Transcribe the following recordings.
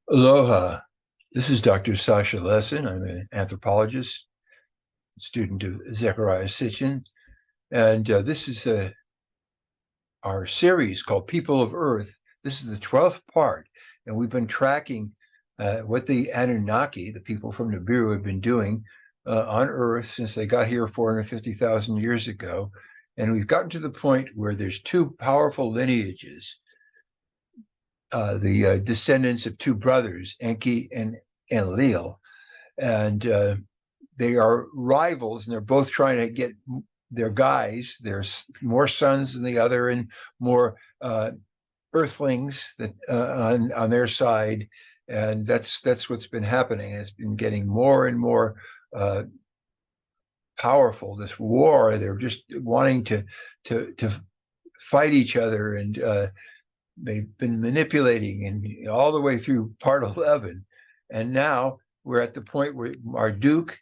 Aloha. This is Dr. Sasha Lessin. I'm an anthropologist, student of Zecharia Sitchin, and this is our series called People of Earth. This is the 12th part, and we've been tracking what the Anunnaki, the people from Nibiru, have been doing on Earth since they got here 450,000 years ago. And we've gotten to the point where there's two powerful lineages, the descendants of two brothers, Enki and Enlil, and they are rivals, and they're both trying to get their guys. There's more sons than the other, and more earthlings that on their side, and that's what's been happening. It's been getting more and more powerful. This war, they're just wanting to fight each other, and they've been manipulating, and all the way through part 11. And now we're at the point where Marduk,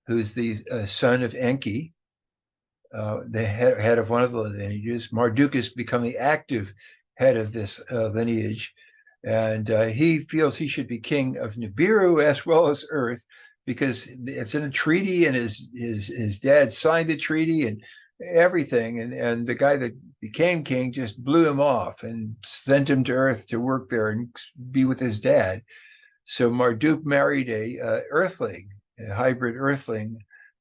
who's the son of Enki, the head of one of the lineages, Marduk has become the active head of this lineage. And he feels he should be king of Nibiru as well as Earth, because it's in a treaty, and his dad signed the treaty and everything. And the guy that became king just blew him off and sent him to Earth to work there and be with his dad. So Marduk married a earthling, a hybrid earthling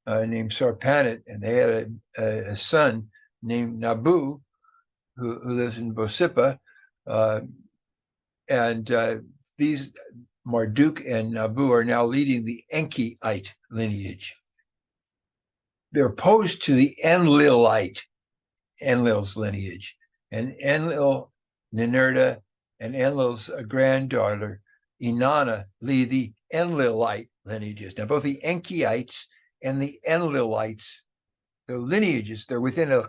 named Sarpanit, and they had a son named Nabu, who lives in Bosepa. And these Marduk and Nabu are now leading the Enkiite lineage. They're opposed to the ENLIL-ITE, Enlil's lineage. And Enlil, Ninurta, and Enlil's granddaughter, Inanna, lead the Enlil-ITE lineages. Now, both the Enkiites and the Enlilites, their lineages, they're within a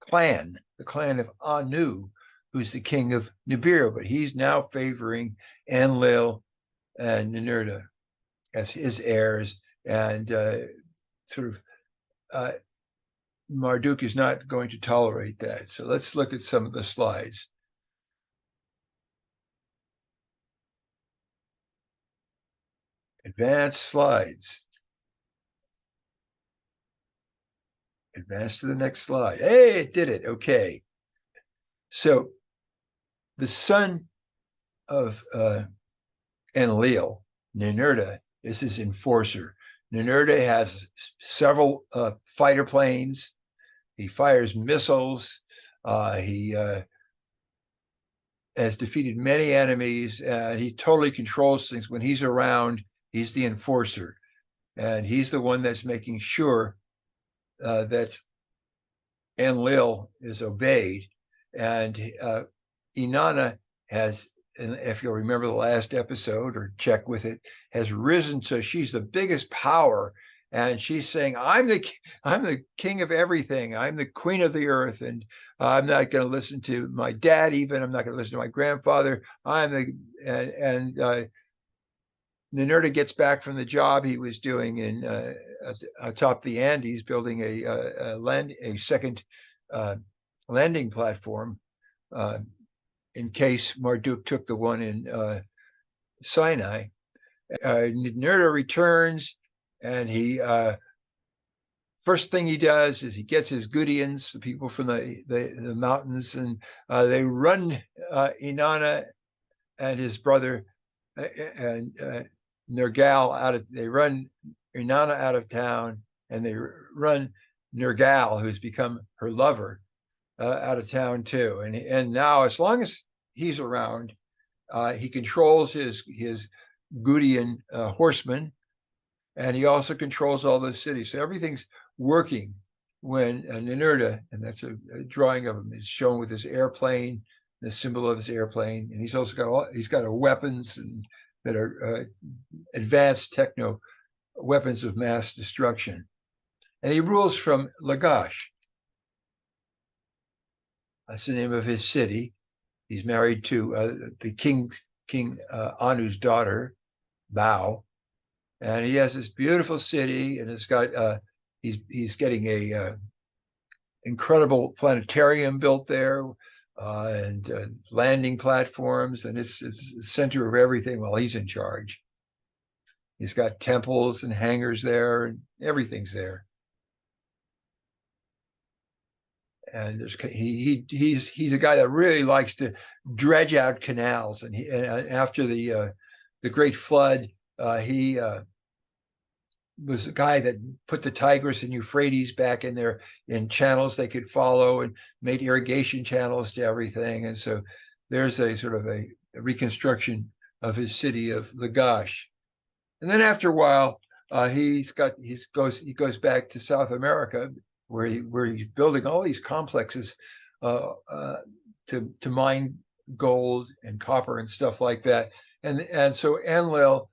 clan, the clan of Anu, who's the king of Nibiru, but he's now favoring Enlil and Ninurta as his heirs, and Marduk is not going to tolerate that. So let's look at some of the slides. Advance slides. Advance to the next slide. Hey, it did it. Okay. So the son of Enlil, Ninurta, is his enforcer. Ninurta has several fighter planes. He fires missiles. He has defeated many enemies, and he totally controls things. When he's around, he's the enforcer, and he's the one that's making sure that Enlil is obeyed. And Inanna has, and if you'll remember the last episode or check with it, has risen, so she's the biggest power, and she's saying, I'm the king of everything. I'm the queen of the earth, and I'm not going to listen to my dad. Even I'm not going to listen to my grandfather. Ninurta gets back from the job he was doing in atop the Andes, building a second landing platform in case Marduk took the one in Sinai. Ninurta returns, and he first thing he does is he gets his Gudians, the people from the mountains, and they run Inanna and his brother and Nergal out of. They run Inanna out of town, and they run Nergal, who's become her lover, out of town too. And now, as long as he's around, he controls his Gudian horsemen, and he also controls all the cities. So everything's working when Ninurta, and that's a drawing of him, is shown with his airplane, the symbol of his airplane, and he's also got weapons that are advanced techno weapons of mass destruction, and he rules from Lagash. That's the name of his city. He's married to the King Anu's daughter, Bao, and he has this beautiful city, and it's got he's getting a incredible planetarium built there, and landing platforms, and it's the center of everything while he's in charge. He's got temples and hangars there, and everything's there. And he's a guy that really likes to dredge out canals. And after the Great Flood, he was a guy that put the Tigris and Euphrates back in there in channels they could follow, and made irrigation channels to everything. And so there's a sort of a reconstruction of his city of Lagash. And then after a while, he goes back to South America, where he's building all these complexes to mine gold and copper and stuff like that. And so Enlil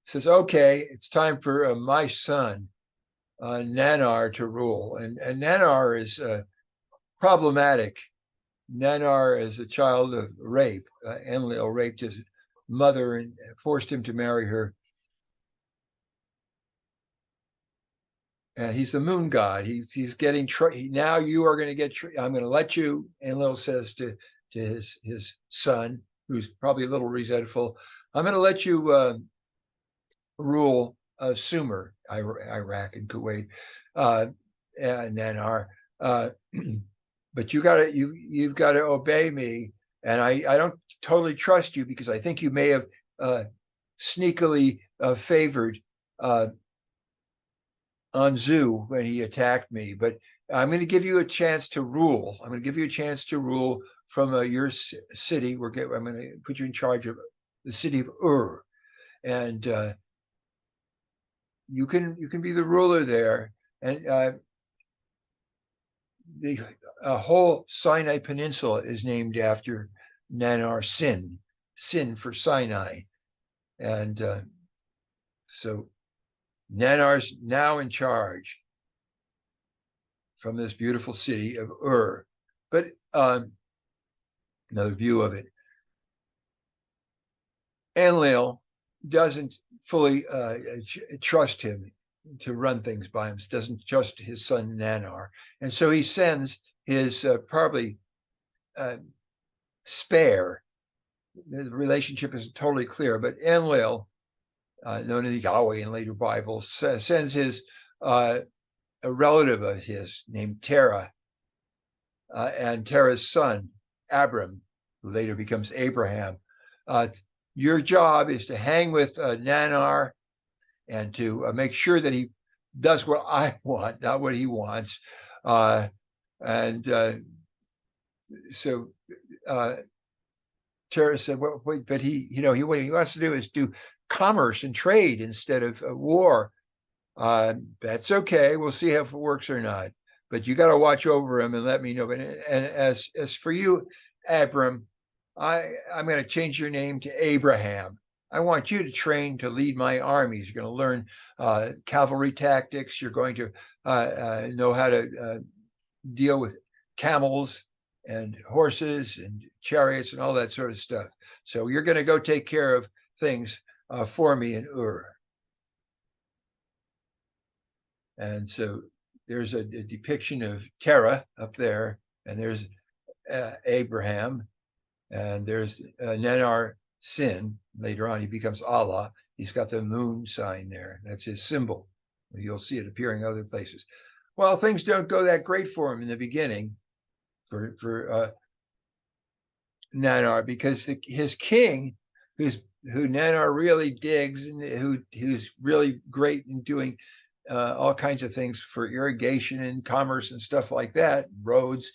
says, okay, it's time for my son Nannar to rule. And Nannar is problematic. Nannar is a child of rape. Enlil raped his mother and forced him to marry her. And he's the moon god. He's getting now. You are going to get. I'm going to let you. Enlil says to his son, who's probably a little resentful, I'm going to let you rule Sumer, Iraq and Kuwait, and Nannar. But you've got to obey me, and I don't totally trust you, because I think you may have sneakily favored Anzu when he attacked me, but I'm going to give you a chance to rule. I'm going to give you a chance to rule from your city. I'm going to put you in charge of the city of Ur, and you can be the ruler there. And the whole Sinai Peninsula is named after Nannar Sin for Sinai, and so Nannar's now in charge from this beautiful city of Ur. But another view of it, Enlil doesn't fully trust him to run things by him, doesn't trust his son Nannar. And so he sends his probably spare. The relationship isn't totally clear, but Enlil, known as Yahweh in later Bibles, sends his a relative of his named Terah, and Terah's son Abram, who later becomes Abraham. Your job is to hang with Nannar and to make sure that he does what I want, not what he wants. So Terah said, "Well, wait, but what he wants to do is do commerce and trade instead of war. That's okay. We'll see if it works or not. But you got to watch over him and let me know." And as for you, Abram, I'm going to change your name to Abraham. I want you to train to lead my armies. You're going to learn cavalry tactics. You're going to know how to deal with camels and horses and chariots and all that sort of stuff. So you're going to go take care of things for me in Ur. And so there's a depiction of Terah up there, and there's Abraham, and there's Nannar Sin. Later on, he becomes Allah. He's got the moon sign there. That's his symbol. You'll see it appearing other places. Well, things don't go that great for him in the beginning, for Nannar, because his king, who Nannar really digs, and who's really great in doing all kinds of things for irrigation and commerce and stuff like that, roads,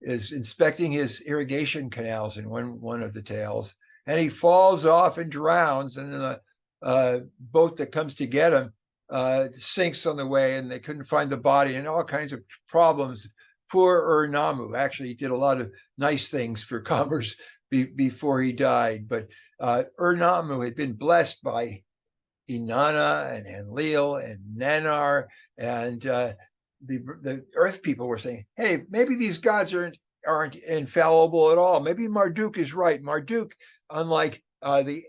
is inspecting his irrigation canals in one of the tales, and he falls off and drowns, and then the boat that comes to get him sinks on the way, and they couldn't find the body, and all kinds of problems. Poor Nabu actually did a lot of nice things for commerce before he died, but Nabu had been blessed by Inanna and Enlil and Nannar, and the earth people were saying, hey, maybe these gods aren't infallible at all. Maybe Marduk is right. Marduk, unlike the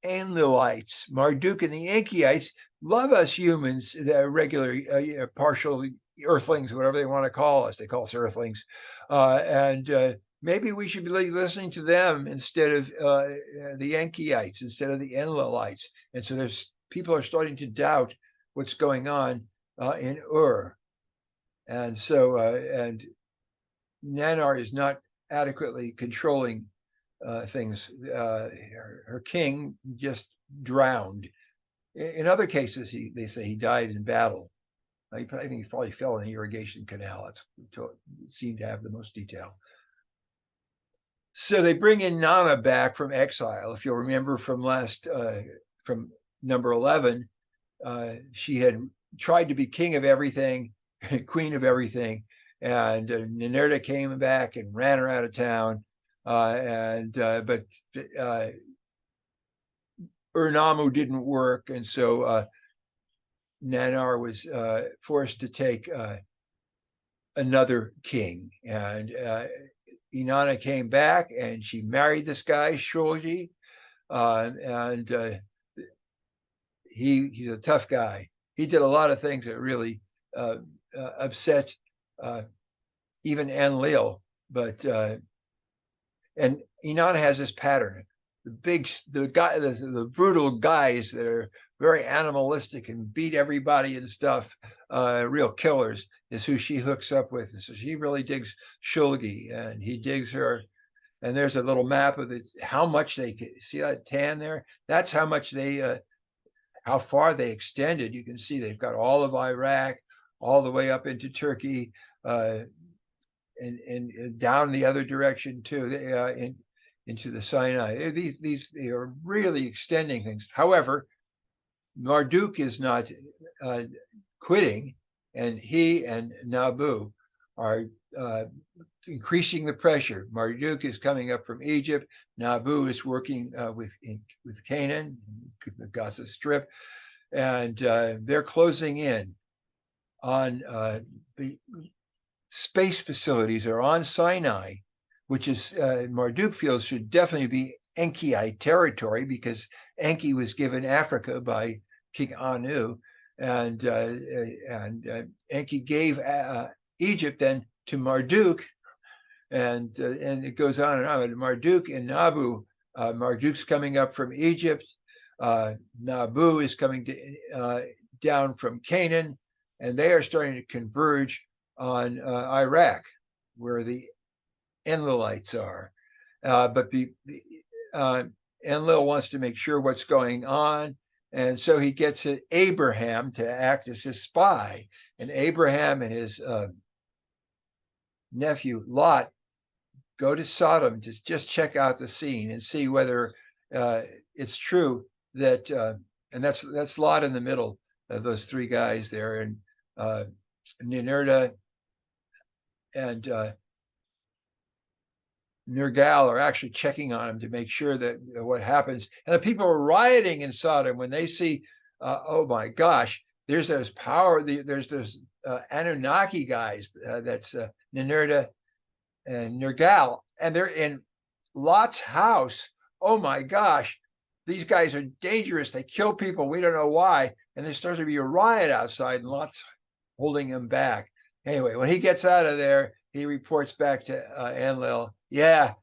Enlil-ITEs, Marduk and the Enkiites love us humans, the regular partial earthlings, whatever they want to call us. They call us earthlings. Maybe we should be listening to them instead of the Enkiites, instead of the Enlil-ITEs. And so people are starting to doubt what's going on in Ur. And so, and Nannar is not adequately controlling things. Her king just drowned. In other cases, they say he died in battle. I think he probably fell in the irrigation canal. It seemed to have the most detail. So they bring Inanna back from exile. If you'll remember from from number 11, she had tried to be king of everything, queen of everything, and Ninurta came back and ran her out of town. But Ur-Nammu didn't work, and so Nannar was forced to take another king, and Inanna came back and she married this guy Shulgi, and he's a tough guy. He did a lot of things that really upset even Enlil, but and Inanna has this pattern. The brutal guys that are very animalistic and beat everybody and stuff, real killers, is who she hooks up with. And so she really digs Shulgi, and he digs her. And there's a little map of how much they see that tan there. That's how much how far they extended. You can see they've got all of Iraq, all the way up into Turkey, and down the other direction too, into the Sinai. They are really extending things. However, Marduk is not quitting, and he and Nabu are increasing the pressure. Marduk is coming up from Egypt. Nabu is working with Canaan, the Gaza Strip, and they're closing in on the space facilities are on Sinai, which is Marduk feels should definitely be Enkiite territory, because Enki was given Africa by King Anu, and Enki gave Egypt then to Marduk, and it goes on and on. Marduk and Nabu, Marduk's coming up from Egypt, Nabu is coming down from Canaan, and they are starting to converge on Iraq, where the Enlil-ITEs are. But the Enlil wants to make sure what's going on, and so he gets Abraham to act as his spy. And Abraham and his nephew Lot go to Sodom to just check out the scene and see whether it's true that, and that's Lot in the middle of those three guys there, and Ninurta and Nergal are actually checking on him to make sure that what happens. And the people are rioting in Sodom when they see, oh my gosh, there's those there's those Anunnaki guys, that's Ninurta and Nergal, and they're in Lot's house. Oh my gosh, these guys are dangerous. They kill people. We don't know why. And there starts to be a riot outside, and Lot's holding him back. Anyway, when he gets out of there, he reports back to Enlil. Yeah,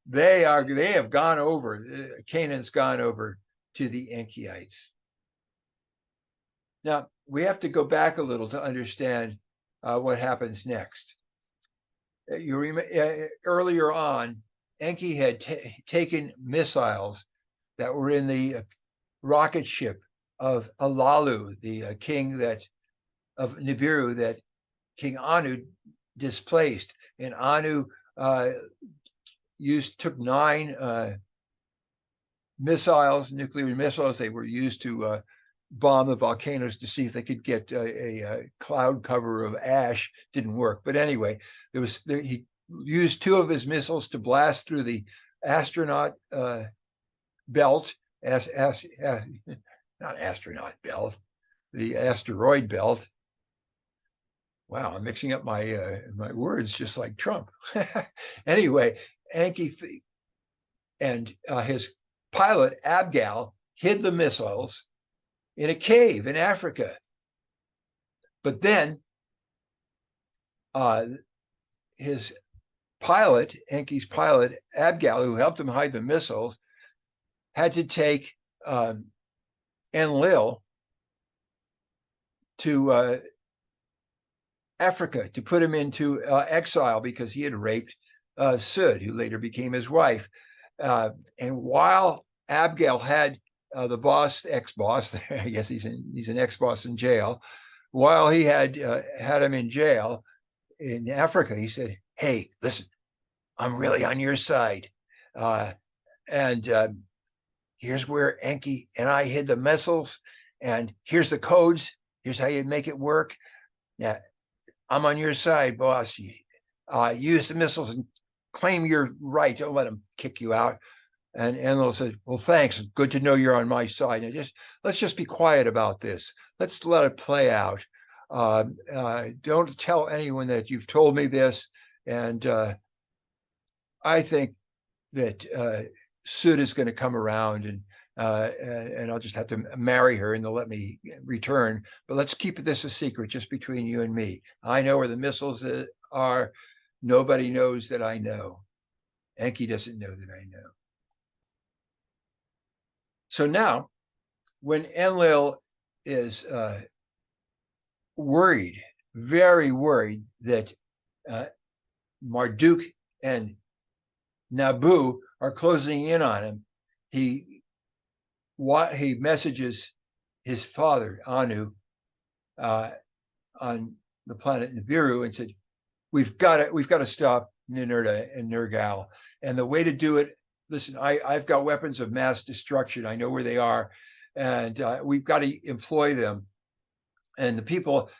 they have gone over. Canaan's gone over to the Enkiites. Now we have to go back a little to understand what happens next. You remember earlier on, Enki had taken missiles that were in the rocket ship of Alalu, the king of Nibiru that King Anu displaced, and Anu took 9 missiles, nuclear missiles. They were used to bomb the volcanoes to see if they could get a cloud cover of ash. Didn't work, but anyway, he used 2 of his missiles to blast through the astronaut belt, not astronaut belt, the asteroid belt. Wow, I'm mixing up my words just like Trump. Anyway, Enki and his pilot Abgal hid the missiles in a cave in Africa. But then his pilot, Enki's pilot, Abgal, who helped him hide the missiles, had to take Enlil to Africa to put him into exile because he had raped Sud, who later became his wife. And while Abgal had the boss, ex-boss, I guess he's an ex-boss in jail, while he had him in jail in Africa, he said, "Hey, listen, I'm really on your side. And here's where Enki and I hid the missiles, and here's the codes. Here's how you make it work. Yeah, I'm on your side, boss. Use the missiles and claim your right. Don't let them kick you out." And Enlil said, "Well, thanks. Good to know you're on my side. And let's just be quiet about this. Let's let it play out. Don't tell anyone that you've told me this. And I think that Sud is going to come around, and I'll just have to marry her, and they'll let me return. But let's keep this a secret, just between you and me. I know where the missiles are. Nobody knows that I know. Enki doesn't know that I know." So now, when Enlil is worried, very worried that Marduk and Nabu are closing in on him, he messages his father, Anu, on the planet Nibiru, and said, we've got to stop Ninurta and Nergal. And the way to do it, listen, I've got weapons of mass destruction. I know where they are, and we've got to employ them. And the people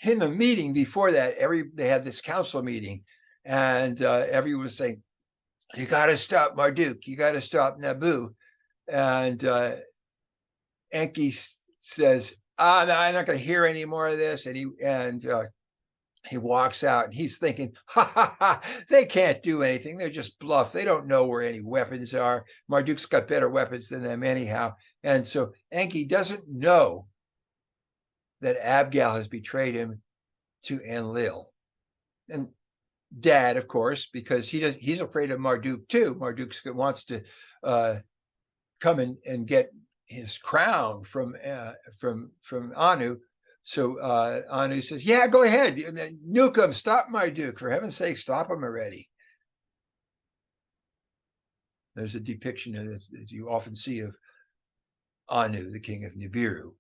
in the meeting before that, they had this council meeting, and everyone was saying, "You got to stop Marduk. You got to stop Nabu." And Enki says, "No, I'm not going to hear any more of this." And he walks out, and he's thinking, "Ha ha ha! They can't do anything. They're just bluff. They don't know where any weapons are. Marduk's got better weapons than them anyhow." And so Enki doesn't know that Abgal has betrayed him to Enlil. And Dad, of course, because he's afraid of Marduk too. Marduk wants to come and get his crown from Anu. So Anu says, "Yeah, go ahead, nuke him, stop Marduk, for heaven's sake, stop him already." There's a depiction of this, as you often see, of Anu, the king of Nibiru.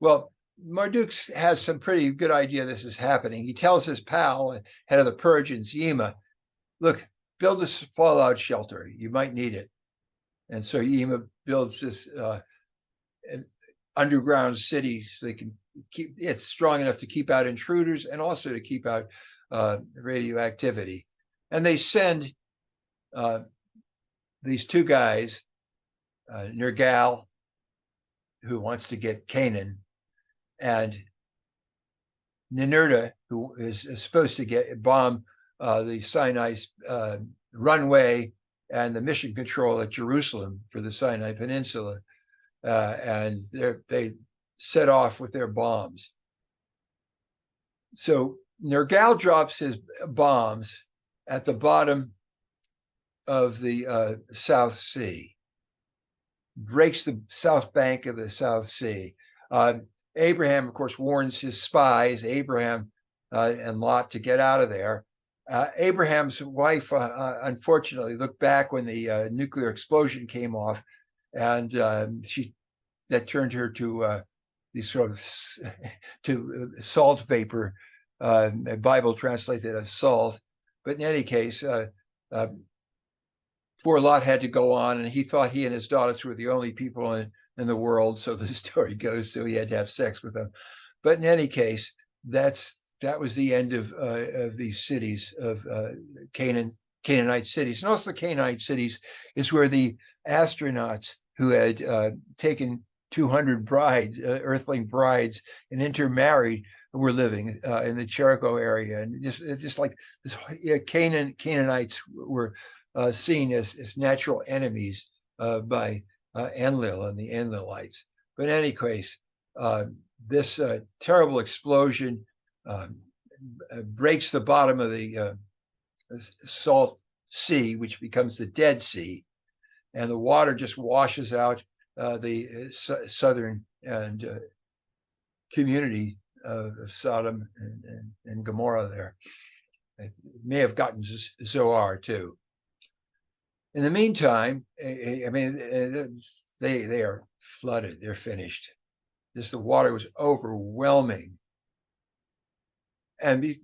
Well, Marduk has some pretty good idea this is happening. He tells his pal, head of the Persians, Yima, "Look, build this fallout shelter. You might need it." And so Yima builds this an underground city so they can it's strong enough to keep out intruders and also to keep out radioactivity. And they send these two guys, Nergal, who wants to get Canaan, and Ninurta, who is supposed to bomb the Sinai runway and the mission control at Jerusalem for the Sinai Peninsula. And they set off with their bombs. So Nergal drops his bombs at the bottom of the South Sea, breaks the south bank of the South Sea. Abraham, of course, warns his spies, Abraham and Lot, to get out of there. Abraham's wife, unfortunately, looked back when the nuclear explosion came off, and that turned her to these sort of to salt vapor. The Bible translates it as salt, but in any case, poor Lot had to go on, and he thought he and his daughters were the only people in the world, so the story goes. So he had to have sex with them. But in any case, that was the end of these cities of Canaanite cities. And also the Canaanite cities is where the astronauts who had taken 200 brides, earthling brides, and intermarried were living in the Jericho area. And just like this, Canaanites were seen as natural enemies by Enlil and the Enlil-ITEs. But in any case, this terrible explosion breaks the bottom of the salt sea, which becomes the Dead Sea, and the water just washes out the southern and community of Sodom and Gomorra there. It may have gotten Zoar too. In the meantime, I mean, they are flooded. They're finished. The water was overwhelming. And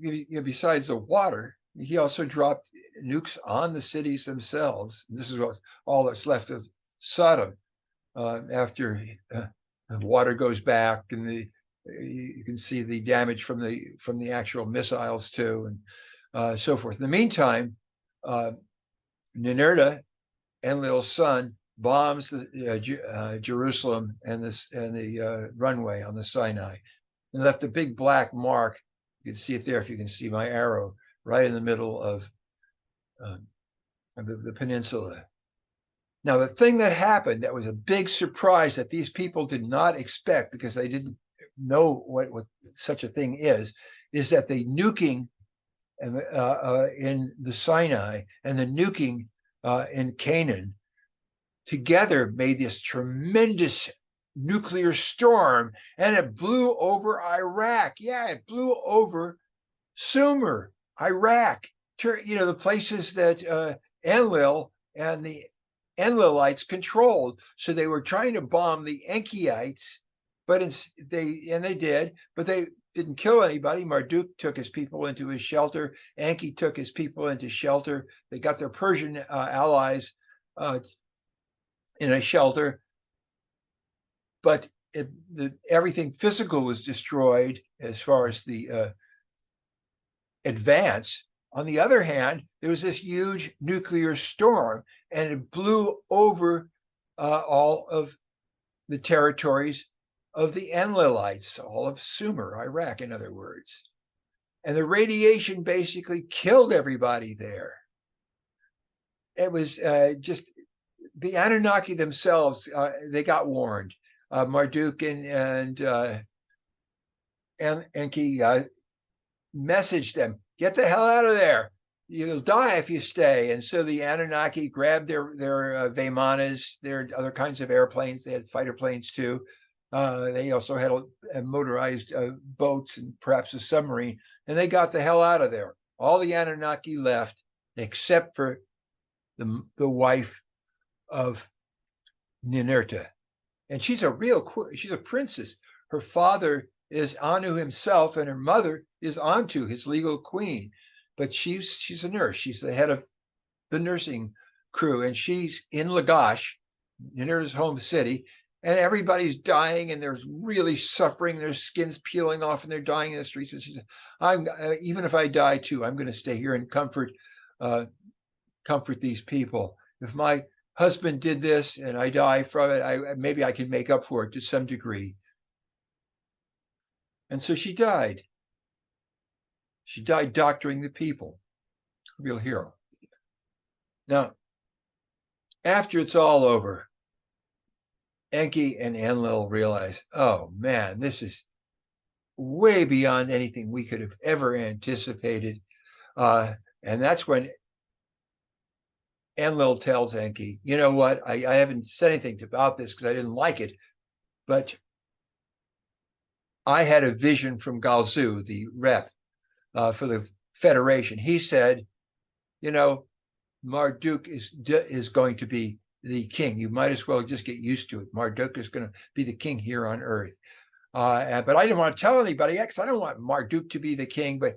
besides the water, he also dropped nukes on the cities themselves. This is all that's left of Sodom after the water goes back, and you can see the damage from the actual missiles too, and so forth. In the meantime, Ninurta, Enlil's son, bombs Jerusalem and the runway on the Sinai, and left a big black mark. You can see it there if you can see my arrow right in the middle of the peninsula. Now, the thing that happened that was a big surprise that these people did not expect, because they didn't know what such a thing is that the nuking in the Sinai and the nuking in Canaan together made this tremendous nuclear storm, and it blew over Iraq. Yeah, it blew over Sumer, Iraq, the places that Enlil and the Enlil-ITEs controlled. So they were trying to bomb the Enkiites, but they did, but they didn't kill anybody. Marduk took his people into his shelter. Enki took his people into shelter. They got their Persian allies in a shelter, but everything physical was destroyed as far as the advance. On the other hand, there was this huge nuclear storm, and it blew over all of the territories of the Enlil-ITEs, all of Sumer, Iraq, in other words. And the radiation basically killed everybody there. It was just the Anunnaki themselves. They got warned. Marduk and Enki messaged them, "Get the hell out of there. You'll die if you stay." And so the Anunnaki grabbed their Vimanas, their other kinds of airplanes. They had fighter planes too. They also had motorized boats and perhaps a submarine, and they got the hell out of there. All the Anunnaki left, except for the wife of Ninurta. And she's a princess. Her father is Anu himself, and her mother is Antu, his legal queen. But she's a nurse. She's the head of the nursing crew, and she's in Lagash, Ninurta's home city, and everybody's dying, and they're really suffering. Their skin's peeling off, and they're dying in the streets. And she says, even if I die too, I'm going to stay here and comfort these people. If my husband did this and I die from it, maybe I can make up for it to some degree. And so she died. She died doctoring the people. Real hero. Now, after it's all over, Enki and Enlil realize, oh man, this is way beyond anything we could have ever anticipated. And that's when Enlil tells Enki, you know what, I haven't said anything about this because I didn't like it, but I had a vision from Galzu, the rep for the Federation. He said, Marduk is going to be the king. You might as well just get used to it. Marduk is going to be the king here on Earth. But I didn't want to tell anybody because I don't want Marduk to be the king, but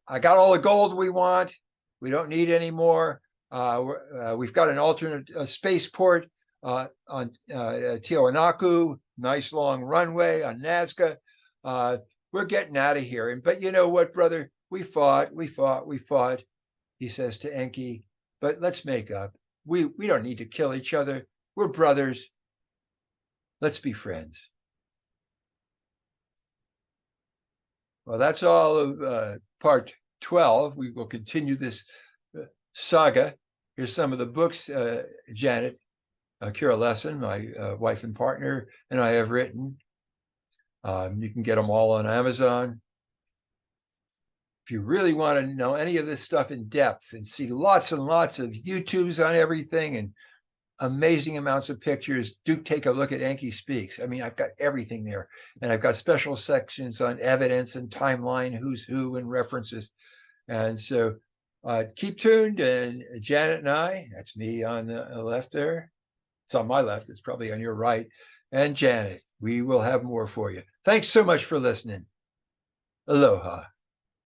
I got all the gold we want. We don't need any more. We've got an alternate spaceport on Tiwanaku, nice long runway on Nazca. We're getting out of here. But you know what, brother? We fought. He says to Enki, but let's make up. We don't need to kill each other. We're brothers. Let's be friends. Well, that's all of part 12. We will continue this saga. Here's some of the books Janet Kira Lessin, my wife and partner, and I have written. You can get them all on Amazon. If you really want to know any of this stuff in depth and see lots and lots of YouTubes on everything and amazing amounts of pictures, do take a look at Enki Speaks. I mean, I've got everything there. And I've got special sections on evidence and timeline, who's who, and references. And so keep tuned. And Janet and I, that's me on the left there. It's on my left. It's probably on your right. And Janet, we will have more for you. Thanks so much for listening. Aloha.